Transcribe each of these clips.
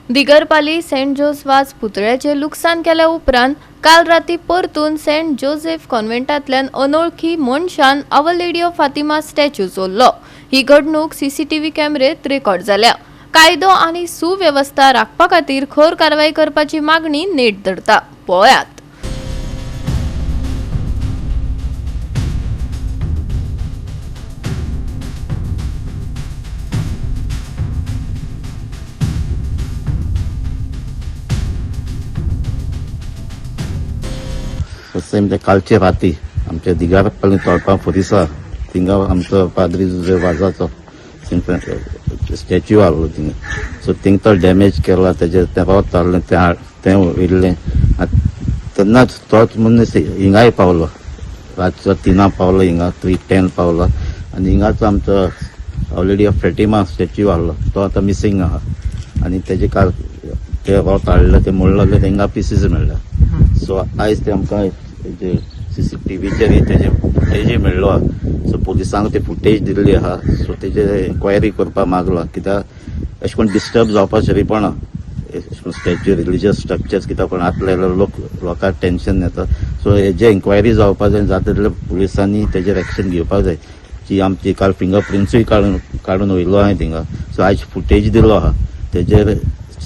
दिगरपाली Saint जोसेफास पुतळ्याचे लुकसाण केल्या उपरांत काल राती परतून सेंट जोसेफ कॉन्व्हेंटांतल्यान अनोळखी मनशान आवर लेडी ऑफ फातिमा स्टॅच्यू चोरलो। ही घडणूक सीसीटीव्ही कॅमेरेत रेकॉर्ड जाल्या। कायदो आनी सुव्यवस्था राखपा खातीर खर कारवाई करपाची मागणी नेट धरता। पळयात। सेम ते कालचे राती आमच्या दिगारपल्ली तळपा परिसर थिंगा आमचो पाद्री जो वाजाचो स्टॅच्यू आहलो थिंगा सो थिंग तो डॅमेज केला तेजे ते पावत तारले ते वयले तेन्नाच तोच मनीस हिंगाय पावलो रातचो 3 पावलो हिंगा 3:10 पावलो आनी हिंगाचो आमचो ऑलरेडी फेटिमा स्टॅच्यू आहलो तो आतां मिसींग आहा आनी तेजे काल ते पावत हाडले ते मोडलेले तेंगा पीसीस मेळ्ळा। सो आयज ते आमकां सीसीटीव्हीचेर तेजे फुटेज मेळ्ळो आहा। सो पुलिसांक ते फुटेज दिल्ली आहा। सो तेजे एन्क्वायरी करपाक मागला कित्याक अशें करून डिस्टर्ब जावपा शरीपणा स्टॅच्यू रिलिजियस स्ट्रक्चर्स कित्याक कोण आसले लोकांक टेन्शन येता। सो हेजे एन्क्वायरी जावपा जाय जाता तितले पुलिसांनी तेजेर एक्शन घेवपाक जाय। जी आमची काल फिंगरप्रिंट्सूय काडून वयलो हांवें थिंगा। सो आयज फुटेज दिलो आहा तेजेर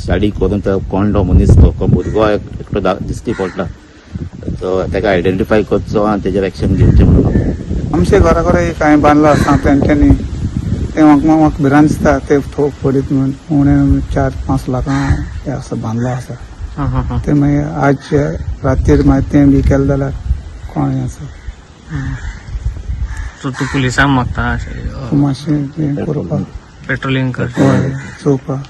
स्टडी करून तो कोण तो मनीस तो भुरगो एकटो दिश्टी पडटा तो ताका आयडेंटिफाय करचो आनी तेजेर एक्शन घेवचें म्हणून आमचे घरा कडेन काय बांदलो आसा तेंच्यांनी ते म्हाका भिरांत दिसता ते फोडीत म्हणून उणें 4-5 लाखां हे आसा बांदलो आसा ते मागीर आज रातीर मागीर तें बी केलें जाल्यार कोण हें आसा तूं पुलिसांक मागता मातशें हें करपाक पेट्रोलिंग कर चोवपाक।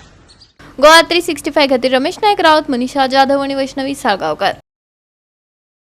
गोवा 365 खातीर रमेश नायक रावत, मनीषा जाधव आणि वैष्णवी साळगांवकार।